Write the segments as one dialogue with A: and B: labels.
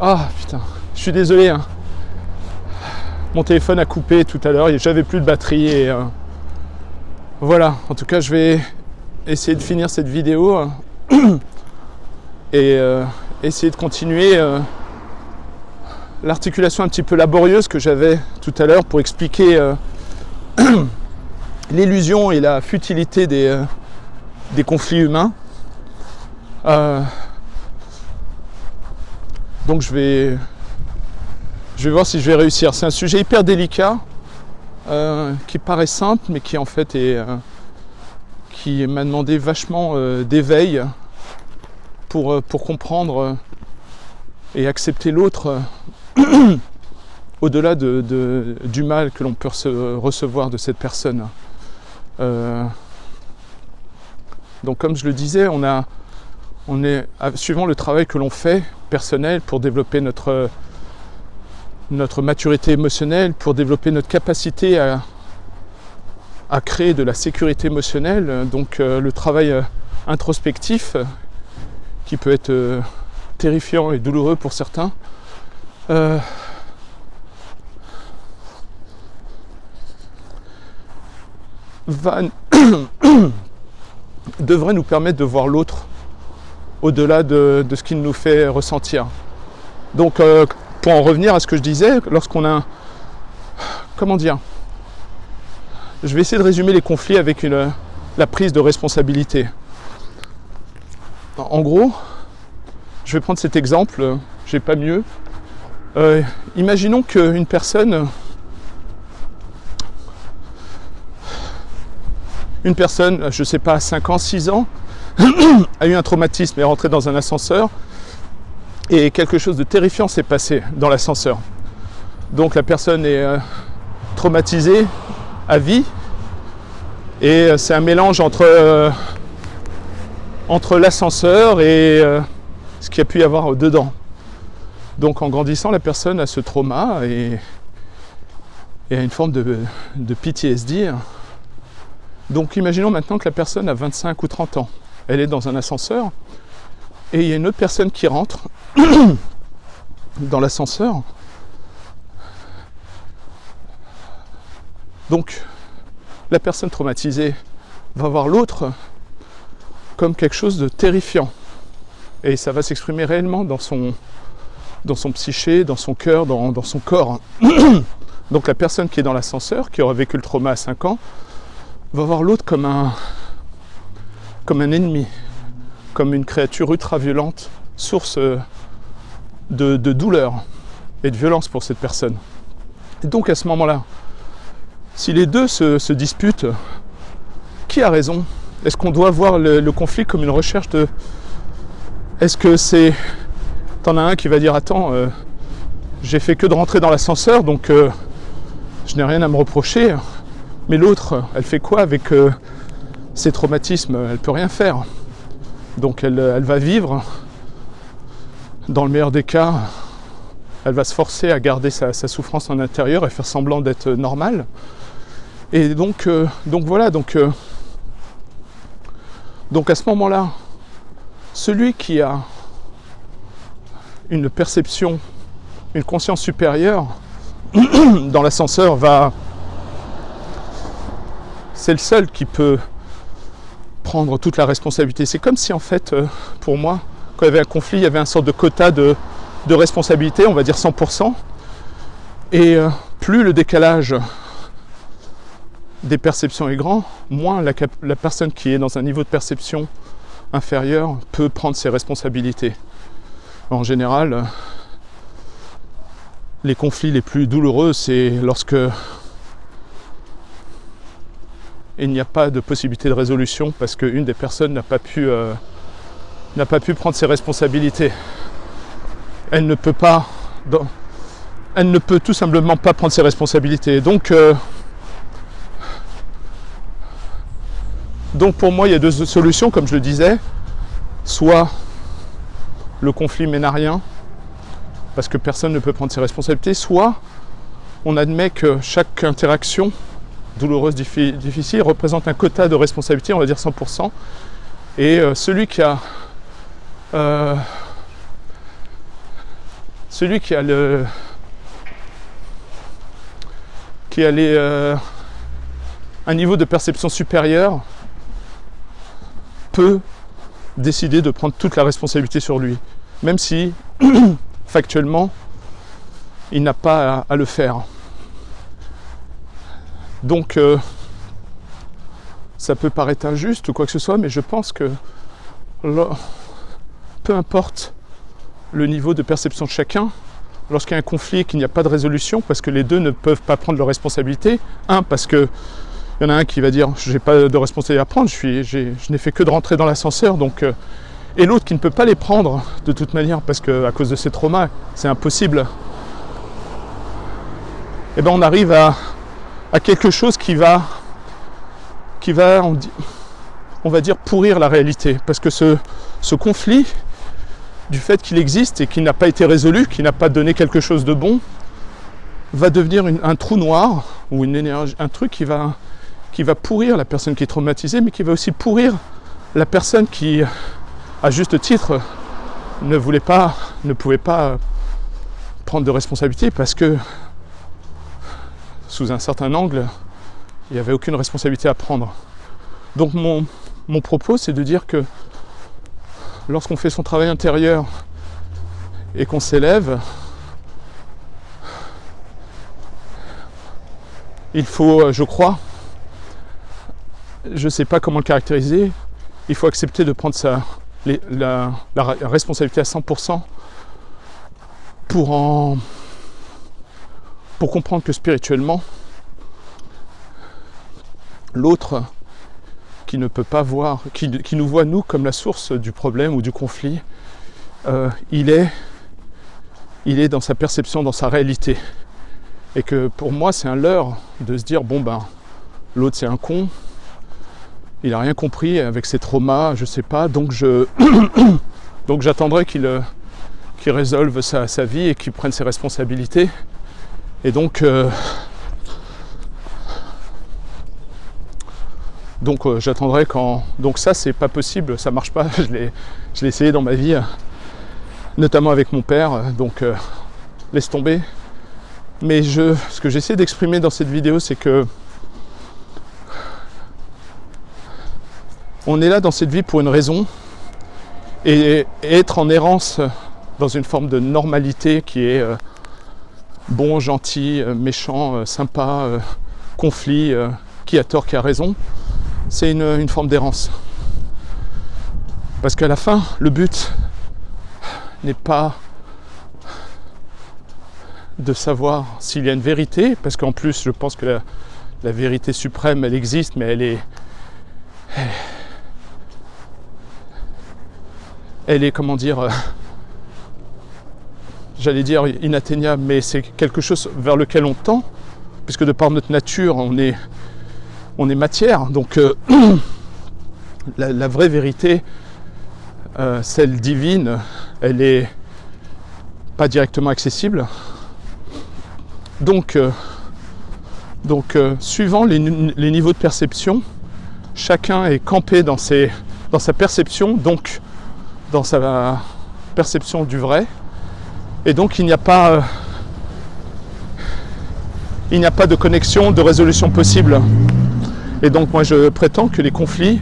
A: Ah putain, je suis désolé, hein. Mon téléphone a coupé tout à l'heure et j'avais plus de batterie et voilà. En tout cas, je vais essayer de finir cette vidéo et essayer de continuer l'articulation un petit peu laborieuse que j'avais tout à l'heure pour expliquer l'illusion et la futilité des conflits humains. Donc je vais voir si je vais réussir. C'est un sujet hyper délicat qui paraît simple mais qui en fait qui m'a demandé vachement d'éveil pour comprendre et accepter l'autre au-delà du mal que l'on peut recevoir de cette personne. Donc comme je le disais, on est suivant le travail que l'on fait personnel pour développer notre maturité émotionnelle, pour développer notre capacité à créer de la sécurité émotionnelle, donc le travail introspectif qui peut être terrifiant et douloureux pour certains, devrait nous permettre de voir l'autre au-delà de ce qu'il nous fait ressentir. Donc pour en revenir à ce que je disais, lorsqu'on a... Comment dire ? Je vais essayer de résumer les conflits avec la prise de responsabilité. En gros, je vais prendre cet exemple, j'ai pas mieux. Imaginons qu'une personne, je sais pas, 5 ans, 6 ans, a eu un traumatisme, est rentrée dans un ascenseur et quelque chose de terrifiant s'est passé dans l'ascenseur. Donc la personne est traumatisée à vie et c'est un mélange entre l'ascenseur et ce qu'il y a pu y avoir dedans. Donc en grandissant, la personne a ce trauma et a une forme de PTSD. Donc imaginons maintenant que la personne a 25 ou 30 ans. Elle est dans un ascenseur et il y a une autre personne qui rentre dans l'ascenseur. Donc la personne traumatisée va voir l'autre comme quelque chose de terrifiant. Et ça va s'exprimer réellement dans son psyché, dans son cœur, dans son corps. Donc la personne qui est dans l'ascenseur, qui aurait vécu le trauma à 5 ans, va voir l'autre comme un ennemi, comme une créature ultra-violente, source de douleur et de violence pour cette personne. Et donc à ce moment-là, si les deux se disputent, qui a raison ? Est-ce qu'on doit voir le conflit comme une recherche de... Est-ce que c'est... T'en as un qui va dire, attends, j'ai fait que de rentrer dans l'ascenseur, donc je n'ai rien à me reprocher. Mais l'autre, elle fait quoi avec ses traumatismes ? Elle peut rien faire. Donc elle va vivre, dans le meilleur des cas, elle va se forcer à garder sa souffrance en intérieur et faire semblant d'être normale. Et donc voilà, donc à ce moment-là, celui qui a une perception, une conscience supérieure dans l'ascenseur c'est le seul qui peut prendre toute la responsabilité. C'est comme si en fait, pour moi, quand il y avait un conflit, il y avait une sorte de quota de responsabilité, on va dire 100%. Et plus le décalage des perceptions est grand, moins la personne qui est dans un niveau de perception inférieur peut prendre ses responsabilités. En général, les conflits les plus douloureux, c'est lorsque il n'y a pas de possibilité de résolution parce qu'une des personnes n'a pas pu prendre ses responsabilités. Elle ne peut tout simplement pas prendre ses responsabilités. Donc pour moi, il y a deux solutions, comme je le disais. Soit le conflit mène à rien, parce que personne ne peut prendre ses responsabilités, soit on admet que chaque interaction douloureuse, difficile, représente un quota de responsabilité, on va dire 100%, et celui qui a celui qui a un niveau de perception supérieur peut décider de prendre toute la responsabilité sur lui, même si factuellement il n'a pas à le faire. Donc ça peut paraître injuste ou quoi que ce soit, mais je pense que peu importe le niveau de perception de chacun, lorsqu'il y a un conflit et qu'il n'y a pas de résolution, parce que les deux ne peuvent pas prendre leurs responsabilités, parce que il y en a un qui va dire j'ai pas de responsabilité à prendre, je n'ai fait que de rentrer dans l'ascenseur, donc et l'autre qui ne peut pas les prendre de toute manière parce que à cause de ses traumas, c'est impossible. Et ben on arrive à quelque chose qui va on va dire pourrir la réalité, parce que ce conflit, du fait qu'il existe et qu'il n'a pas été résolu, qu'il n'a pas donné quelque chose de bon, va devenir un trou noir ou une énergie, un truc qui va pourrir la personne qui est traumatisée, mais qui va aussi pourrir la personne qui, à juste titre, ne pouvait pas prendre de responsabilité parce que, sous un certain angle, il n'y avait aucune responsabilité à prendre. Donc mon propos, c'est de dire que lorsqu'on fait son travail intérieur et qu'on s'élève, il faut, je crois, je ne sais pas comment le caractériser, il faut accepter de prendre la responsabilité à 100% pour comprendre que spirituellement, l'autre qui ne peut pas voir, qui nous voit nous comme la source du problème ou du conflit, il est dans sa perception, dans sa réalité. Et que pour moi c'est un leurre de se dire bon ben l'autre c'est un con, il n'a rien compris avec ses traumas, je sais pas, donc j'attendrai qu'il résolve sa vie et qu'il prenne ses responsabilités. Et donc j'attendrai quand... Donc ça c'est pas possible, ça marche pas, je l'ai essayé dans ma vie, notamment avec mon père, donc laisse tomber. Mais ce que j'essaie d'exprimer dans cette vidéo, c'est que on est là dans cette vie pour une raison, et être en errance dans une forme de normalité qui est bon, gentil, méchant, sympa, conflit, qui a tort, qui a raison, c'est une forme d'errance. Parce qu'à la fin, le but n'est pas de savoir s'il y a une vérité, parce qu'en plus je pense que la vérité suprême elle existe, mais elle est comment dire, j'allais dire inatteignable, mais c'est quelque chose vers lequel on tend, puisque de par notre nature on est matière, donc la vraie vérité, celle divine, elle est pas directement accessible. Donc suivant les niveaux de perception, chacun est campé dans sa perception, donc dans sa perception du vrai, et donc il n'y a pas de connexion, de résolution possible. Et donc moi je prétends que les conflits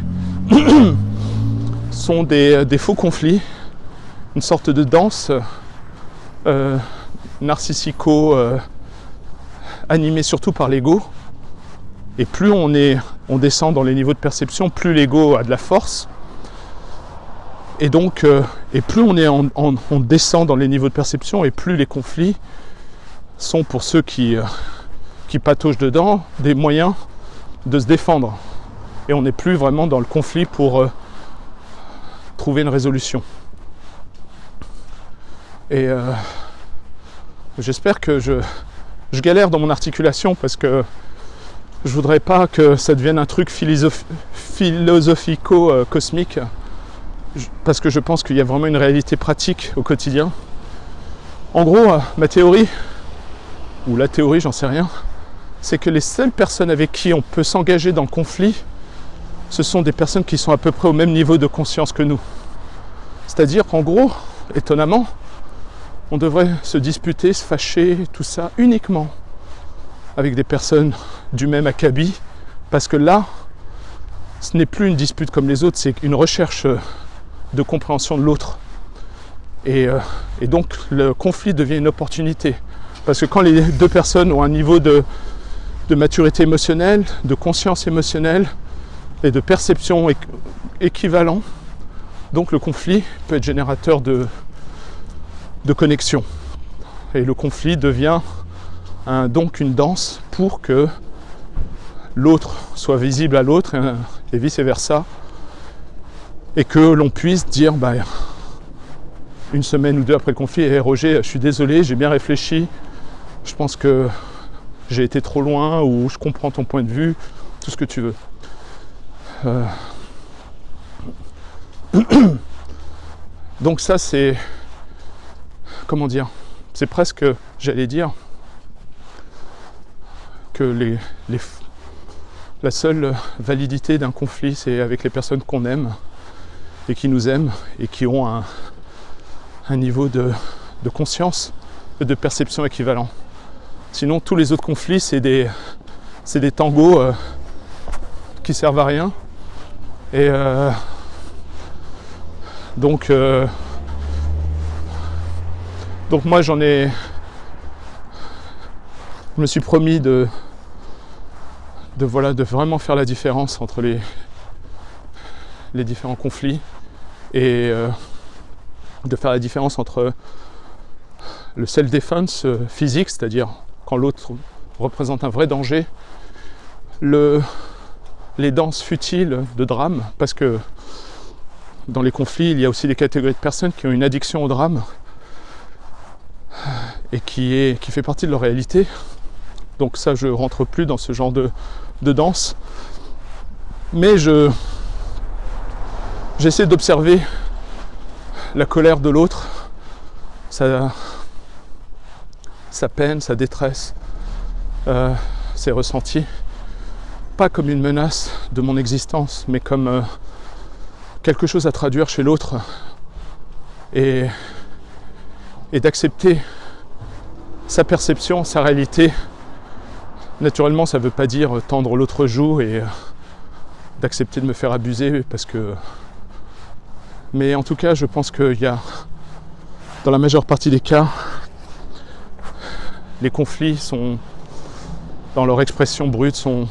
A: sont des faux conflits, une sorte de danse narcissico animé surtout par l'ego, et plus on descend dans les niveaux de perception, plus l'ego a de la force, et donc et plus on descend dans les niveaux de perception, et plus les conflits sont, pour ceux qui pataugent dedans, des moyens de se défendre, et on n'est plus vraiment dans le conflit pour trouver une résolution. Et j'espère que je galère dans mon articulation, parce que je voudrais pas que ça devienne un truc philosophico-cosmique, parce que je pense qu'il y a vraiment une réalité pratique au quotidien. En gros, ma théorie, ou la théorie, j'en sais rien, c'est que les seules personnes avec qui on peut s'engager dans le conflit, ce sont des personnes qui sont à peu près au même niveau de conscience que nous. C'est-à-dire qu'en gros, étonnamment, on devrait se disputer, se fâcher, tout ça, uniquement avec des personnes du même acabit, parce que là, ce n'est plus une dispute comme les autres, c'est une recherche de compréhension de l'autre. Et donc le conflit devient une opportunité. Parce que quand les deux personnes ont un niveau de maturité émotionnelle, de conscience émotionnelle et de perception équivalent, donc le conflit peut être générateur de connexion. Et le conflit devient donc une danse pour que l'autre soit visible à l'autre et vice versa. Et que l'on puisse dire, une semaine ou deux après le conflit, hey Roger, je suis désolé, j'ai bien réfléchi, je pense que j'ai été trop loin, ou je comprends ton point de vue, tout ce que tu veux. Donc ça c'est, comment dire, c'est presque, j'allais dire, que la seule validité d'un conflit, c'est avec les personnes qu'on aime, et qui nous aiment, et qui ont un niveau de conscience et de perception équivalent. Sinon, tous les autres conflits, c'est des tangos qui servent à rien. Et donc moi, je me suis promis de vraiment faire la différence entre les différents conflits et de faire la différence entre le self-defense physique, c'est-à-dire quand l'autre représente un vrai danger, les danses futiles de drame, parce que dans les conflits, il y a aussi des catégories de personnes qui ont une addiction au drame et qui fait partie de leur réalité. Donc ça, je rentre plus dans ce genre de danse. Mais j'essaie d'observer la colère de l'autre, sa peine, sa détresse, ses ressentis, pas comme une menace de mon existence, mais comme quelque chose à traduire chez l'autre, et d'accepter sa perception, sa réalité. Naturellement, ça ne veut pas dire tendre l'autre joue et d'accepter de me faire abuser, parce que... Mais en tout cas, je pense qu'il y a, dans la majeure partie des cas, les conflits sont, dans leur expression brute, sont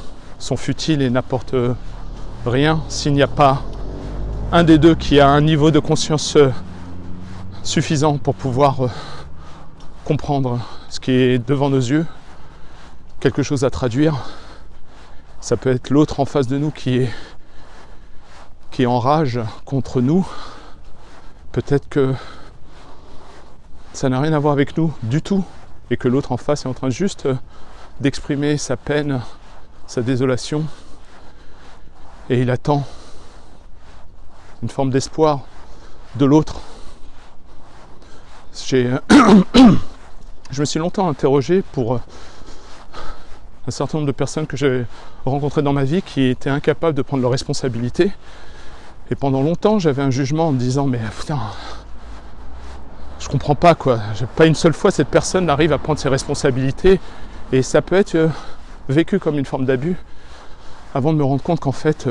A: futiles et n'apportent rien s'il n'y a pas un des deux qui a un niveau de conscience suffisant pour pouvoir comprendre ce qui est devant nos yeux, quelque chose à traduire. Ça peut être l'autre en face de nous qui est en rage contre nous. Peut-être que ça n'a rien à voir avec nous du tout, et que l'autre en face est en train juste d'exprimer sa peine, sa désolation, et il attend une forme d'espoir de l'autre. Je me suis longtemps interrogé pour un certain nombre de personnes que j'ai rencontrées dans ma vie qui étaient incapables de prendre leurs responsabilités. Et pendant longtemps, j'avais un jugement en me disant, mais putain, je comprends pas quoi. Pas une seule fois cette personne n'arrive à prendre ses responsabilités, et ça peut être vécu comme une forme d'abus, avant de me rendre compte qu'en fait,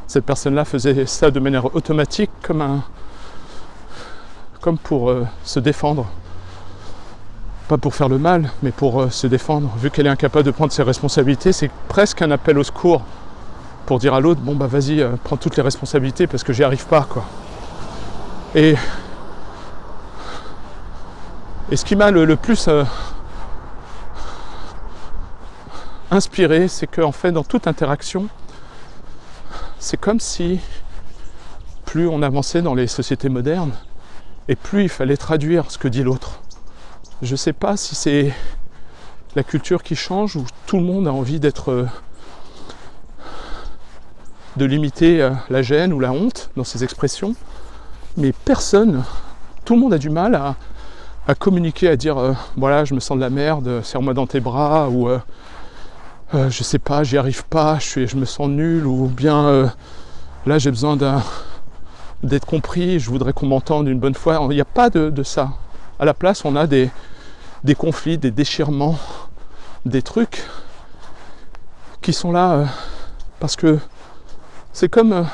A: cette personne-là faisait ça de manière automatique, comme pour se défendre. Pas pour faire le mal, mais pour se défendre. Vu qu'elle est incapable de prendre ses responsabilités, c'est presque un appel au secours pour dire à l'autre, bon bah vas-y, prends toutes les responsabilités parce que j'y arrive pas, quoi. Et ce qui m'a le plus inspiré, c'est qu'en fait, dans toute interaction, c'est comme si plus on avançait dans les sociétés modernes, et plus il fallait traduire ce que dit l'autre. Je ne sais pas si c'est la culture qui change, ou tout le monde a envie de limiter la gêne ou la honte dans ses expressions, mais tout le monde a du mal à communiquer, à dire voilà, je me sens de la merde, serre-moi dans tes bras, ou je sais pas, j'y arrive pas, je me sens nul, ou bien là j'ai besoin d'être compris, je voudrais qu'on m'entende une bonne fois. Il n'y a pas de ça. À la place, on a des conflits, des déchirements, des trucs qui sont là parce que c'est comme,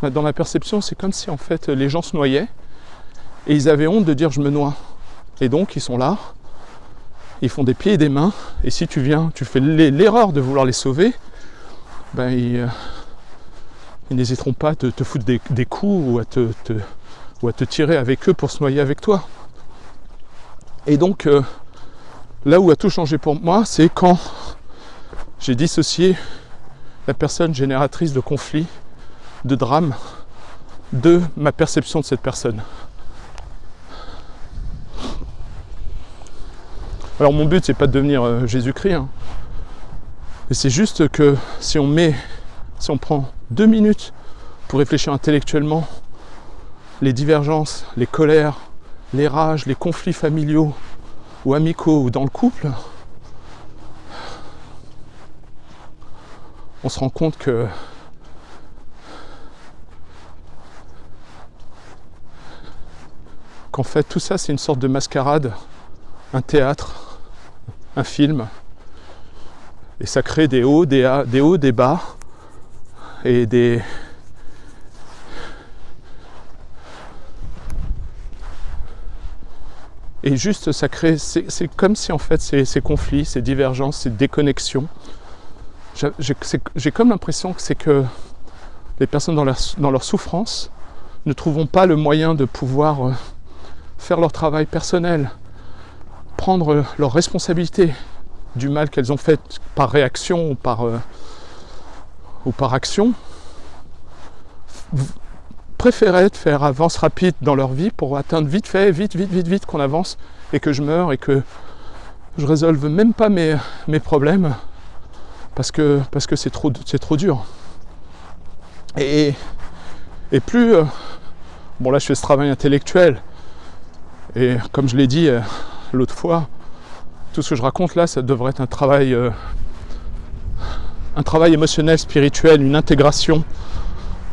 A: dans ma perception, c'est comme si en fait les gens se noyaient et ils avaient honte de dire je me noie. Et donc ils sont là, ils font des pieds et des mains, et si tu viens, tu fais l'erreur de vouloir les sauver, ben ils n'hésiteront pas à te foutre des coups ou à te tirer avec eux pour se noyer avec toi. Et donc là où a tout changé pour moi, c'est quand j'ai dissocié la personne génératrice de conflits, de drames, de ma perception de cette personne. Alors mon but c'est pas de devenir Jésus-Christ, hein. Mais c'est juste que si on prend 2 minutes pour réfléchir intellectuellement les divergences, les colères, les rages, les conflits familiaux ou amicaux ou dans le couple, on se rend compte qu'en fait tout ça c'est une sorte de mascarade, un théâtre, un film, et ça crée des hauts, des bas, et juste ça crée, c'est comme si en fait ces conflits, ces divergences, ces déconnexions, j'ai comme l'impression que c'est que les personnes dans leur souffrance ne trouveront pas le moyen de pouvoir faire leur travail personnel, prendre leur responsabilité du mal qu'elles ont fait par réaction ou par action, préféraient faire avance rapide dans leur vie pour atteindre vite qu'on avance et que je meure et que je résolve même pas mes problèmes parce que c'est trop dur. Et plus bon là je fais ce travail intellectuel et comme je l'ai dit l'autre fois, tout ce que je raconte là, ça devrait être un travail émotionnel, spirituel, une intégration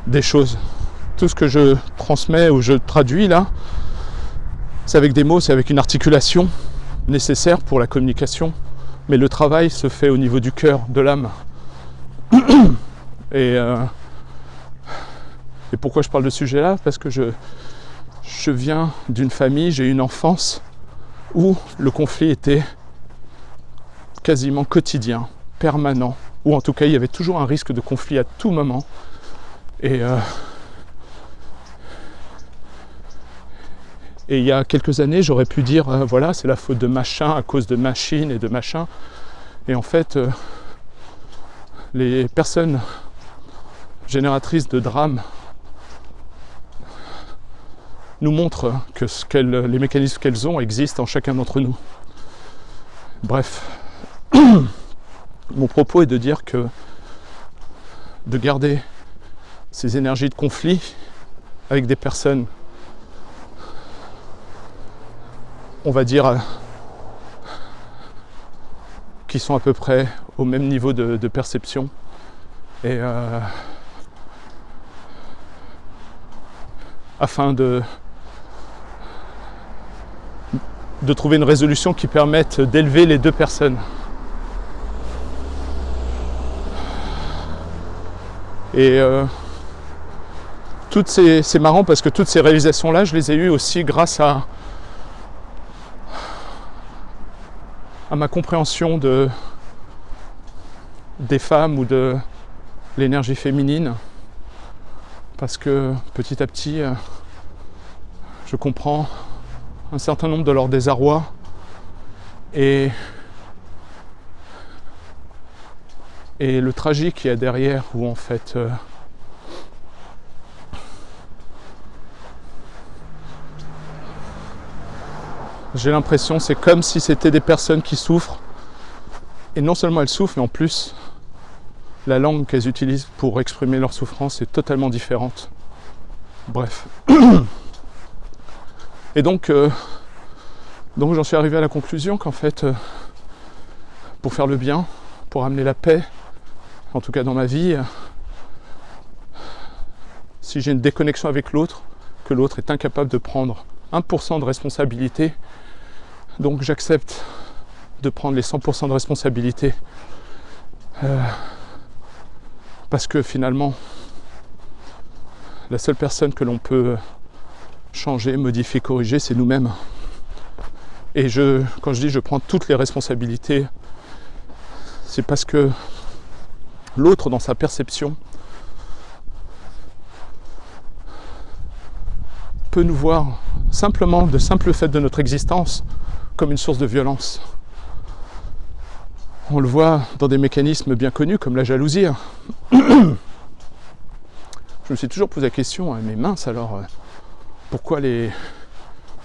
A: des choses. Tout ce que je transmets ou je traduis là, c'est avec des mots, c'est avec une articulation nécessaire pour la communication, mais le travail se fait au niveau du cœur, de l'âme. Et pourquoi je parle de ce sujet là ? Parce que je viens d'une famille, j'ai eu une enfance où le conflit était quasiment quotidien, permanent, ou en tout cas il y avait toujours un risque de conflit à tout moment. Et il y a quelques années, j'aurais pu dire voilà, c'est la faute de machin à cause de machine et de machin. Et en fait, les personnes génératrices de drames nous montrent que les mécanismes qu'elles ont existent en chacun d'entre nous. Bref, mon propos est de dire que de garder ces énergies de conflit avec des personnes, on va dire, qui sont à peu près au même niveau de perception, et afin de trouver une résolution qui permette d'élever les deux personnes. Et c'est marrant parce que toutes ces réalisations-là, je les ai eues aussi grâce à ma compréhension des femmes ou de l'énergie féminine. Parce que petit à petit, je comprends un certain nombre de leurs désarrois et le tragique qu'il y a derrière, où en fait j'ai l'impression, c'est comme si c'était des personnes qui souffrent, et non seulement elles souffrent, mais en plus la langue qu'elles utilisent pour exprimer leur souffrance est totalement différente. Bref. Et donc j'en suis arrivé à la conclusion qu'en fait, pour faire le bien, pour amener la paix, en tout cas dans ma vie, si j'ai une déconnexion avec l'autre, que l'autre est incapable de prendre 1% de responsabilité, donc j'accepte de prendre les 100% de responsabilité parce que finalement la seule personne que l'on peut changer, modifier, corriger, c'est nous-mêmes. Et quand je dis je prends toutes les responsabilités, c'est parce que l'autre, dans sa perception, peut nous voir simplement, de simple fait de notre existence, comme une source de violence. On le voit dans des mécanismes bien connus comme la jalousie. Je me suis toujours posé la question, mais mince alors, pourquoi il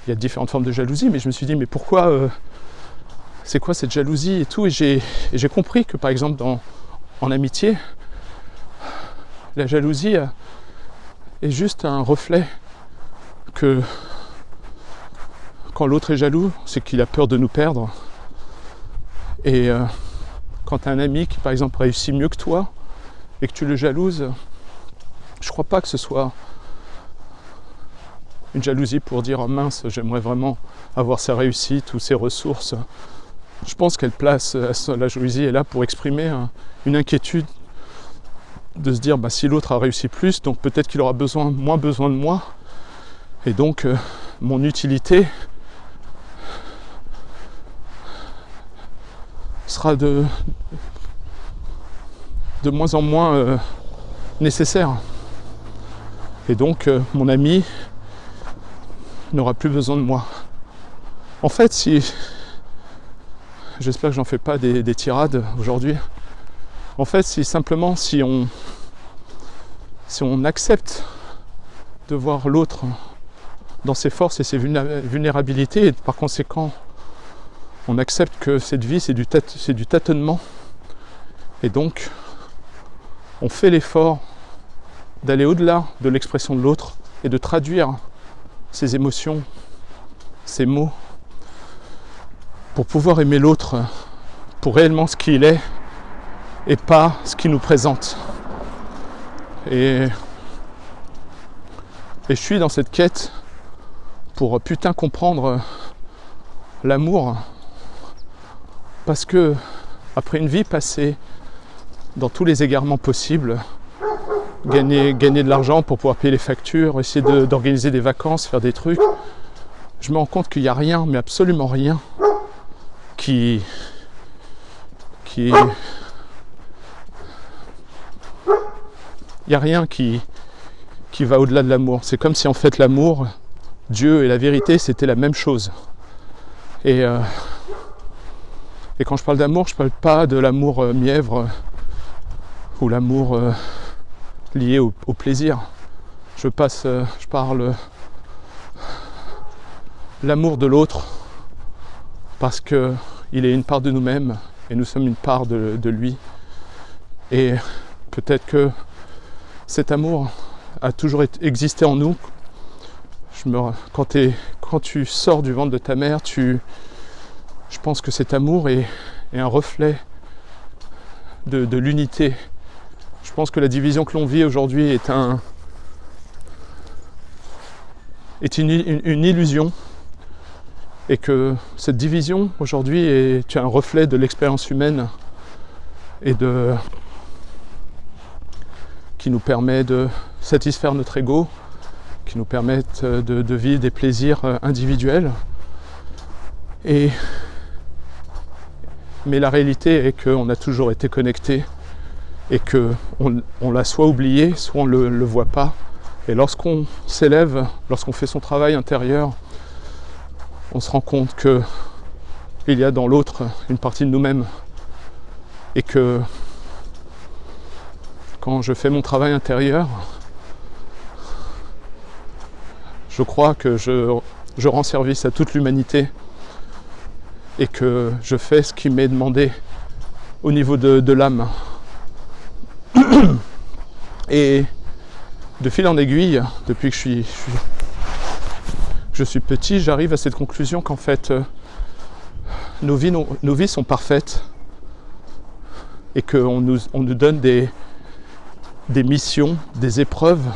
A: y a différentes formes de jalousie, mais je me suis dit, mais pourquoi, c'est quoi cette jalousie et tout, et j'ai compris que par exemple en amitié, la jalousie est juste un reflet que quand l'autre est jaloux, c'est qu'il a peur de nous perdre. Et quand tu as un ami qui par exemple réussit mieux que toi et que tu le jalouses, je crois pas que ce soit une jalousie pour dire oh mince, j'aimerais vraiment avoir sa réussite ou ses ressources. Je pense qu'elle place, la jalousie est là pour exprimer une inquiétude de se dire bah, si l'autre a réussi plus, donc peut-être qu'il aura moins besoin de moi, et donc mon utilité sera de moins en moins nécessaire. Et donc mon ami n'aura plus besoin de moi. En fait, j'espère que j'en fais pas des tirades aujourd'hui. En fait, si on accepte de voir l'autre dans ses forces et ses vulnérabilités, et par conséquent, on accepte que cette vie, c'est du tâtonnement. Et donc, on fait l'effort d'aller au-delà de l'expression de l'autre et de traduire ses émotions, ses mots, pour pouvoir aimer l'autre pour réellement ce qu'il est et pas ce qu'il nous présente. Et je suis dans cette quête pour putain comprendre l'amour, parce que après une vie passée dans tous les égarements possibles, gagner de l'argent pour pouvoir payer les factures, essayer d'organiser des vacances, faire des trucs, je me rends compte qu'il n'y a rien, mais absolument rien, il n'y a rien qui va au-delà de l'amour. C'est comme si en fait l'amour, Dieu et la vérité, c'était la même chose. Et quand je parle d'amour, je ne parle pas de l'amour mièvre ou l'amour lié au plaisir. Je parle l'amour de l'autre parce qu'il est une part de nous-mêmes et nous sommes une part de lui. Et peut-être que cet amour a toujours existé en nous. Quand tu sors du ventre de ta mère, je pense que cet amour est un reflet de l'unité. Je pense que la division que l'on vit aujourd'hui est une illusion, et que cette division aujourd'hui est un reflet de l'expérience humaine et qui nous permet de satisfaire notre ego, qui nous permettent de vivre des plaisirs individuels. Mais la réalité est qu'on a toujours été connectés et qu'on l'a soit oublié, soit on ne le voit pas. Et lorsqu'on s'élève, lorsqu'on fait son travail intérieur, on se rend compte qu'il y a dans l'autre une partie de nous-mêmes. Et que quand je fais mon travail intérieur, je crois que je rends service à toute l'humanité et que je fais ce qui m'est demandé au niveau de l'âme. Et de fil en aiguille, depuis que je suis petit, j'arrive à cette conclusion qu'en fait, nos vies sont parfaites et qu'on nous donne des missions, des épreuves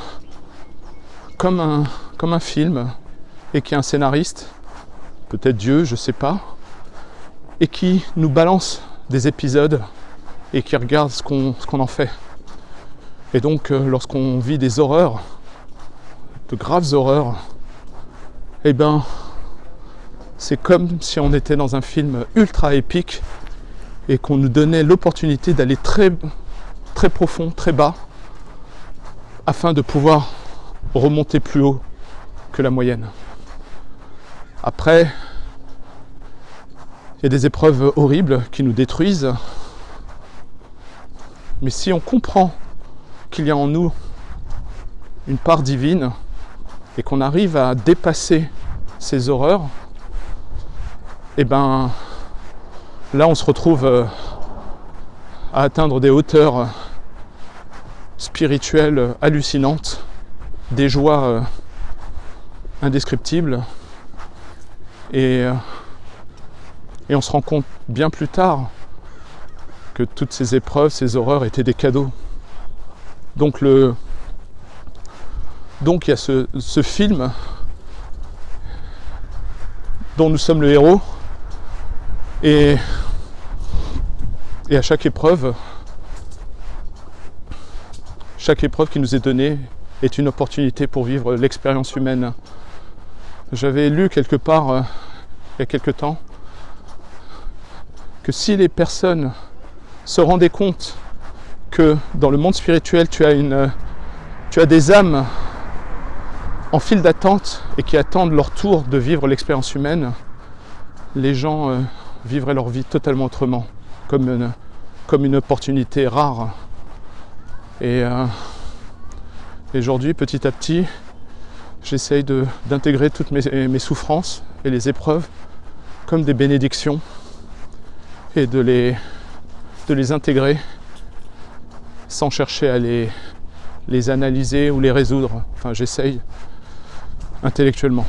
A: comme un film, et qui est un scénariste, peut-être Dieu, je sais pas, et qui nous balance des épisodes et qui regarde ce qu'on en fait. Et donc lorsqu'on vit des horreurs, de graves horreurs, eh ben c'est comme si on était dans un film ultra épique et qu'on nous donnait l'opportunité d'aller très, très profond, très bas, afin de pouvoir remonter plus haut que la moyenne. Après, il y a des épreuves horribles qui nous détruisent, mais si on comprend qu'il y a en nous une part divine et qu'on arrive à dépasser ces horreurs, et ben là on se retrouve à atteindre des hauteurs spirituelles hallucinantes, des joies indescriptibles, et on se rend compte bien plus tard que toutes ces épreuves, ces horreurs étaient des cadeaux. Donc il y a ce film dont nous sommes le héros, et à chaque épreuve qui nous est donnée est une opportunité pour vivre l'expérience humaine. J'avais lu quelque part il y a quelque temps que si les personnes se rendaient compte que dans le monde spirituel tu as des âmes en file d'attente et qui attendent leur tour de vivre l'expérience humaine, les gens vivraient leur vie totalement autrement, comme une opportunité rare. Et aujourd'hui, petit à petit, j'essaye d'intégrer toutes mes souffrances et les épreuves comme des bénédictions et de les intégrer sans chercher à les analyser ou les résoudre. Enfin, j'essaye intellectuellement.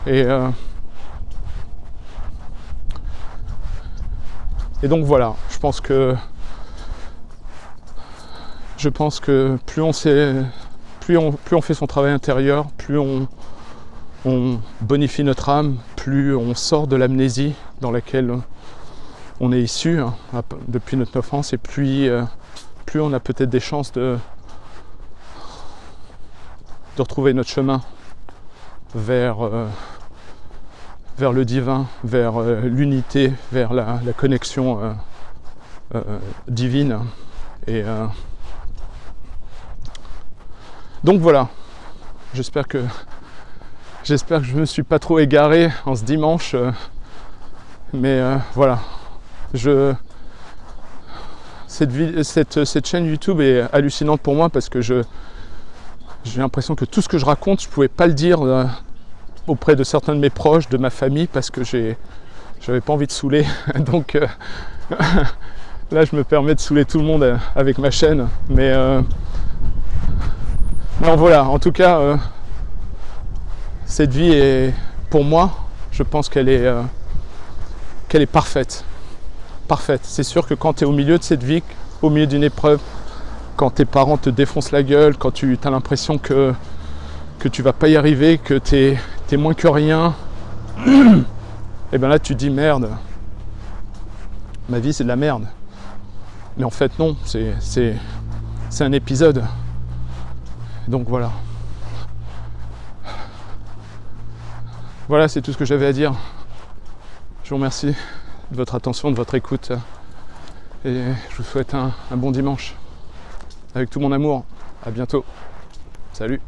A: Et donc voilà, je pense que plus on fait son travail intérieur, plus on bonifie notre âme, plus on sort de l'amnésie dans laquelle on est issu depuis notre enfance, et plus on a peut-être des chances de retrouver notre chemin vers le divin, vers l'unité, vers la connexion divine. Et donc voilà, j'espère que je ne me suis pas trop égaré en ce dimanche, mais voilà, cette chaîne YouTube est hallucinante pour moi parce que j'ai l'impression que tout ce que je raconte, je ne pouvais pas le dire auprès de certains de mes proches, de ma famille, parce que j'avais pas envie de saouler. Donc là, je me permets de saouler tout le monde avec ma chaîne. Mais non, voilà, en tout cas, cette vie est, pour moi, je pense qu'elle est parfaite. Parfaite. C'est sûr que quand tu es au milieu de cette vie, au milieu d'une épreuve, quand tes parents te défoncent la gueule, quand tu as l'impression que tu vas pas y arriver, que t'es moins que rien, et bien là tu te dis merde, ma vie c'est de la merde. Mais en fait non, c'est un épisode. Donc voilà. Voilà, c'est tout ce que j'avais à dire. Je vous remercie de votre attention, de votre écoute, et je vous souhaite un bon dimanche. Avec tout mon amour. À bientôt. Salut.